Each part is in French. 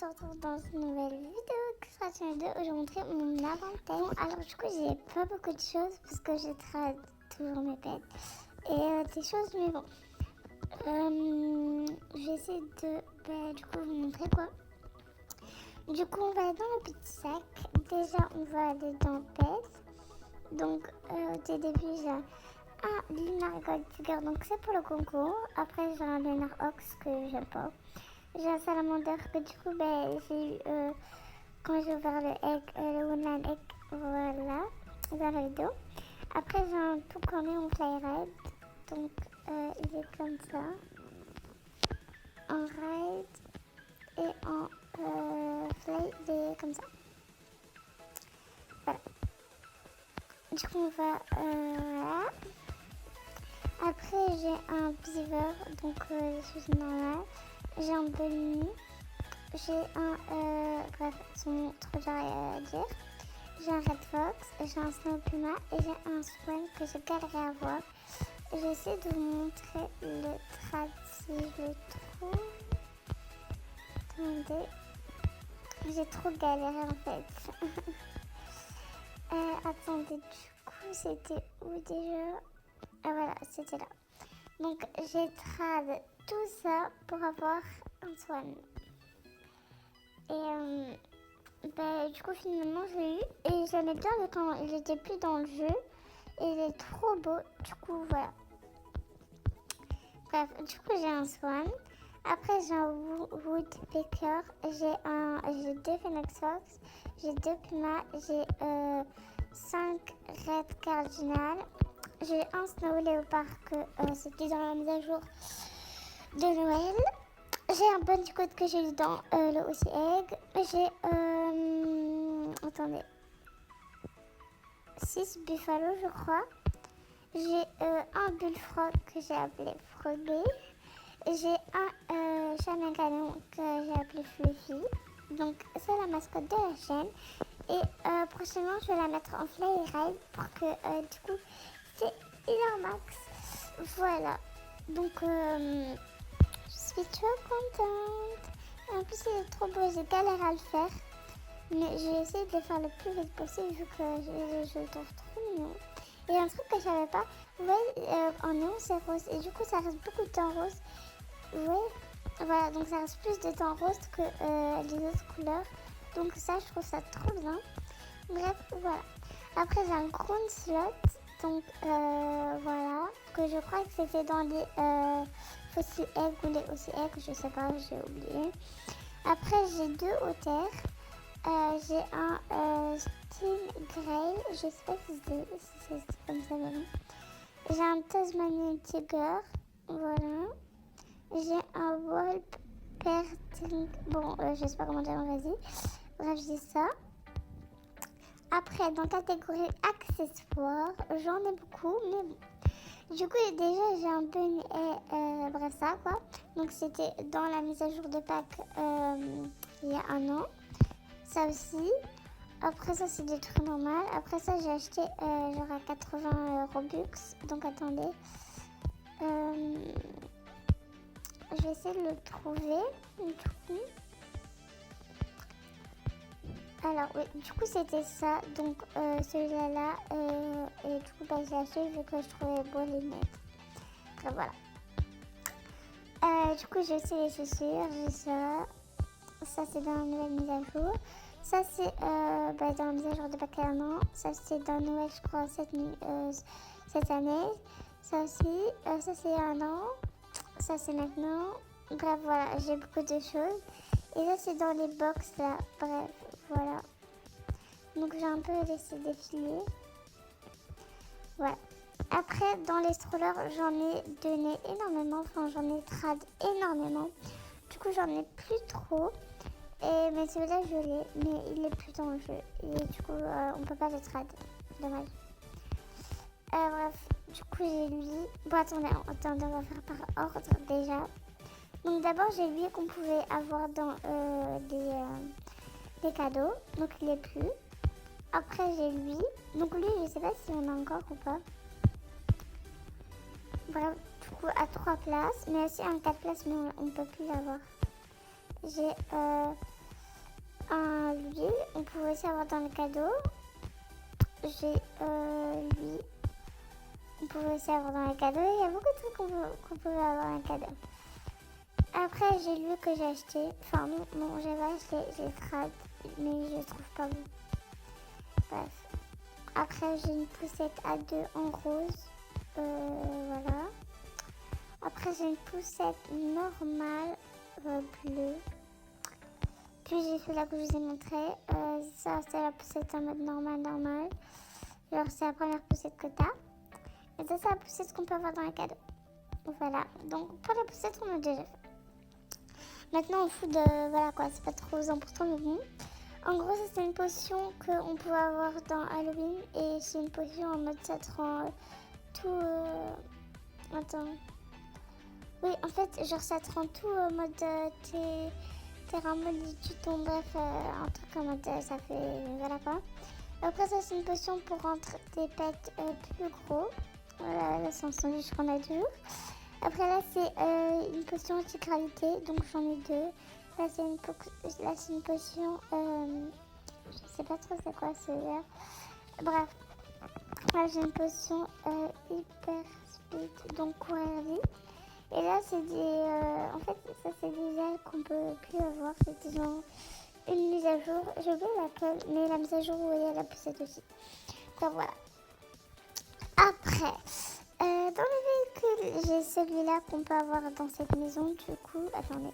se retrouve dans une nouvelle vidéo Création 2 où je vais montrer mon inventaire. Alors du coup j'ai pas beaucoup de choses parce que je trade toujours mes pets et des choses, mais bon. Je vais essayer de du coup vous montrer quoi. Du coup on va aller dans le petit sac. Déjà on va aller dans pets. Donc au début j'ai un Lunar Gold Tiger, donc c'est pour le concours. Après j'ai un Lunar Ox que j'aime pas. J'ai un salamander que du coup j'ai eu quand j'ai ouvert le Woodland Egg, voilà, dans la vidéo. Après j'ai un toucané en fly ride, donc il est comme ça, en ride et en fly il est comme ça. Voilà. Du coup on va voilà. Après j'ai un beaver, donc je suis normale. J'ai un bunny. J'ai un, bref, son trop dur à dire. J'ai un Red Fox, j'ai un Snow Puma et j'ai un Swan que j'ai galéré à voir. J'essaie de vous montrer le trad si je le trouve. Attendez, j'ai trop galéré en fait. Attendez, du coup c'était où déjà? Ah voilà, c'était là. Donc j'ai trad tout ça pour avoir un Swan. Et du coup finalement j'ai eu et j'aimais bien quand il était plus dans le jeu et il est trop beau, du coup voilà. Bref, du coup j'ai un Swan, après j'ai un Woodpecker, j'ai deux Phoenix Fox, j'ai deux Pumas, j'ai 5 Red Cardinal, j'ai un Snow Leopard que c'était dans la mise à jour de Noël. J'ai un Bandicoot que j'ai eu dans le Aussi Egg. J'ai attendez 6 Buffalo je crois. J'ai un Bullfrog que j'ai appelé Froggy. J'ai un Chien Canon que j'ai appelé Fluffy. Donc c'est la mascotte de la chaîne. Et prochainement je vais la mettre en fly ride pour que du coup c'est il max. Voilà. Donc je suis trop contente. En plus, il est trop beau. J'ai galéré à le faire. Mais j'ai essayé de le faire le plus vite possible vu que je le trouve trop mignon. Et un truc que je savais pas, vous voyez, en néon c'est rose. Et du coup, ça reste beaucoup de temps rose. Vous voyez, voilà, donc ça reste plus de temps rose que les autres couleurs. Donc ça, je trouve ça trop bien. Bref, voilà. Après, j'ai un Ground Slot. Donc voilà, que je crois que c'était dans les Fossil Egg ou les Aussi Egg, je sais pas, j'ai oublié. Après, j'ai deux hauteurs. J'ai un Stingray, je sais pas si c'est comme ça maintenant. J'ai un Tasmanian Tiger, voilà. J'ai un Wolperting, bon, je sais pas comment dire, vas-y. Bref, j'ai ça. Après, dans la catégorie accessoires, j'en ai beaucoup, mais bon. Du coup, déjà, j'ai un bunny et bref, ça quoi. Donc, c'était dans la mise à jour de Pâques il y a un an. Ça aussi. Après, ça, c'est des trucs normaux. Après ça, j'ai acheté genre à 80 Robux. Donc, attendez. Je vais essayer de le trouver. Du coup. Alors oui, du coup c'était ça, donc celui-là et du coup j'ai acheté vu que je trouvais beau les mettre. Après voilà. Du coup j'ai aussi les chaussures, j'ai ça. Ça c'est dans la nouvelle mise à jour. Ça c'est dans la mise à jour de Pâques an. Ça c'est dans Noël je crois cette année. Ça aussi, ça c'est un an. Ça c'est maintenant. Bref voilà, j'ai beaucoup de choses. Et ça c'est dans les box là, bref. Voilà. Donc j'ai un peu laissé défiler. Voilà. Après, dans les strollers, j'en ai donné énormément. Enfin, j'en ai trad énormément. Du coup, j'en ai plus trop. Mais celui-là, je l'ai. Mais il est plus dans le jeu. Et du coup, on peut pas le trad. Dommage. Bref. Du coup, j'ai lui. Bon, attendez, on va faire par ordre déjà. Donc d'abord, j'ai lui qu'on pouvait avoir dans des cadeaux. Donc il est plus. Après j'ai lui. Donc lui je sais pas si on a encore ou pas. Bref, du coup à 3 places. Mais aussi un 4 places mais on peut plus l'avoir. J'ai lui, on pouvait aussi avoir dans les cadeaux. J'ai lui, on pouvait aussi avoir dans les cadeaux. Il y a beaucoup de trucs qu'on pouvait avoir dans les cadeaux. Après, j'ai lui que j'ai acheté. Enfin, non, j'ai pas acheté, j'ai trad, mais je trouve pas bon. Bref. Après, j'ai une poussette à 2 en rose. Voilà. Après, j'ai une poussette normale bleue. Puis j'ai celui-là que je vous ai montré. Ça, c'est la poussette en mode normal. Genre, c'est la première poussette que t'as. Et ça, c'est la poussette qu'on peut avoir dans les cadeaux. Voilà. Donc, pour la poussette, on a déjà fait. Maintenant, on fout de... Voilà quoi, c'est pas trop important, mais bon. En gros, ça, c'est une potion qu'on peut avoir dans Halloween. Et c'est une potion en mode ça te rend tout... Attends. Oui, en fait, genre, ça te rend tout en mode... t'es ramollitu, ton bref, un truc en mode... ça fait... Voilà quoi. Après, ça, c'est une potion pour rendre tes pets plus gros. Voilà, là, c'est un sandwich qu'on a toujours. Après, là, c'est une potion anti-gravité, donc j'en ai 2. Là, c'est une potion... je sais pas trop c'est quoi celui-là. Bref. Là, j'ai une potion hyper speed, donc courir vite. Et là, c'est des... en fait, ça, c'est des ailes qu'on peut plus avoir. C'est disons une mise à jour. J'ai oublié laquelle, mais la mise à jour où il y a la poussette aussi. Donc, voilà. Après, dans le véhicule, j'ai celui-là qu'on peut avoir dans cette maison. Du coup, attendez.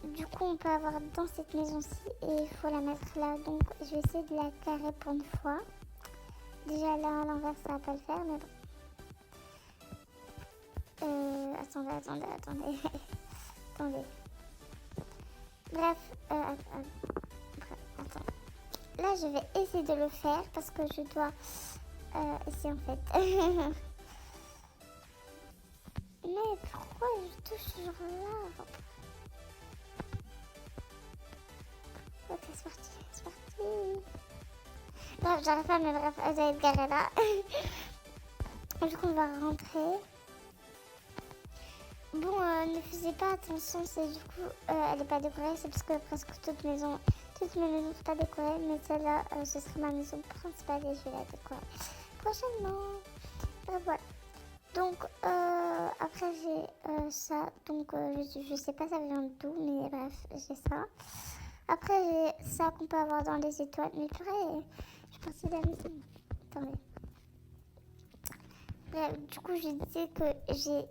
Du coup, on peut avoir dans cette maison-ci et il faut la mettre là. Donc, je vais essayer de la carrer pour une fois. Déjà, là, à l'envers, ça va pas le faire, mais bon. Attendez. Attendez. Bref, attends. Là, je vais essayer de le faire parce que je dois essayer en fait. Mais pourquoi je touche genre là? Ok, c'est parti. Bref, j'arrive pas, mais bref, elle doit être garée là. Du coup, on va rentrer. Bon, ne faisez pas attention, c'est du coup, elle n'est pas décorée, c'est parce que presque toutes mes maisons ne sont pas décorées, mais celle-là, ce sera ma maison principale et je vais la décorer prochainement. Voilà. Donc, après, j'ai ça, donc je sais pas ça vient d'où, mais bref, j'ai ça. Après, j'ai ça qu'on peut avoir dans les étoiles, mais purée, je suis partie de la maison. Attendez. Bref, du coup, je disais que j'ai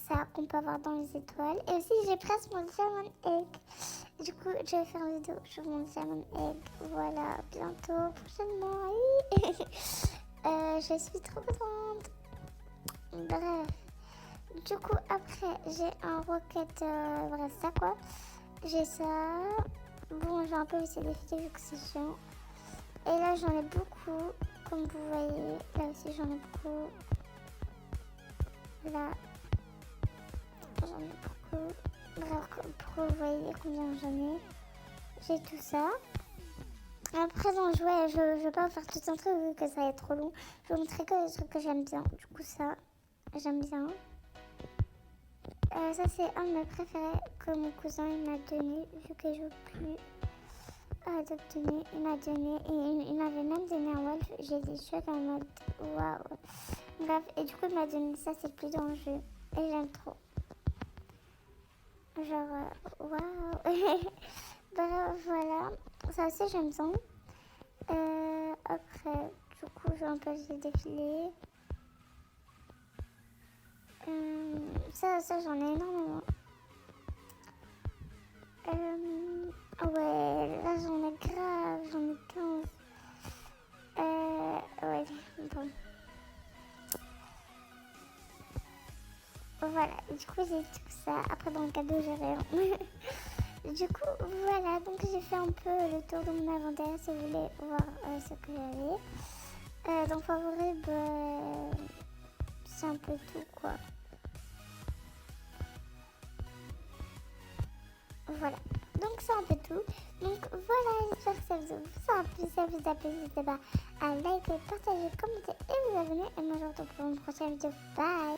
ça qu'on peut avoir dans les étoiles. Et aussi, j'ai presque mon Diamond Egg. Du coup, je vais faire une vidéo sur mon Diamond Egg. Voilà, bientôt, prochainement. Je suis trop contente. Bref. Du coup, après, j'ai un rocket. Bref, ça quoi. J'ai ça. Bon, je vais un peu essayer d'effectuer vu que c'est chiant. Et là, j'en ai beaucoup. Comme vous voyez, là aussi, j'en ai beaucoup. Là. J'en ai beaucoup. Bref, pour que vous voyez combien j'en ai. J'ai tout ça. Après, dans le jouet, je ne vais pas vous faire tout un truc vu que ça va être trop long. Je vais vous montrer que les trucs que j'aime bien. Du coup, ça, j'aime bien. Ça, c'est un de mes préférés que mon cousin il m'a donné. Vu que je ne veux plus adopter, il m'a donné. Et il m'avait même donné un wolf. J'ai des chouettes en mode waouh. Bref, et du coup, il m'a donné ça, c'est le plus dans le jeu. Et j'aime trop. Genre, waouh. Bref, voilà. Ça aussi, j'aime bien. Après, du coup, je vais un peu les défiler. Ça j'en ai énormément. Ouais, là, j'en ai grave. J'en ai 15. Ouais, bon. Voilà, du coup, j'ai tout ça. Après, dans le cadeau, j'ai rien. Du coup, voilà, donc j'ai fait un peu le tour de mon inventaire si vous voulez voir ce que j'avais. Dans favori, c'est un peu tout quoi. Voilà, donc c'est un peu tout. Donc voilà, j'espère que ça vous a plu, n'hésitez pas à liker, partager, commenter et vous abonner. Et moi je vous retrouve pour une prochaine vidéo. Bye!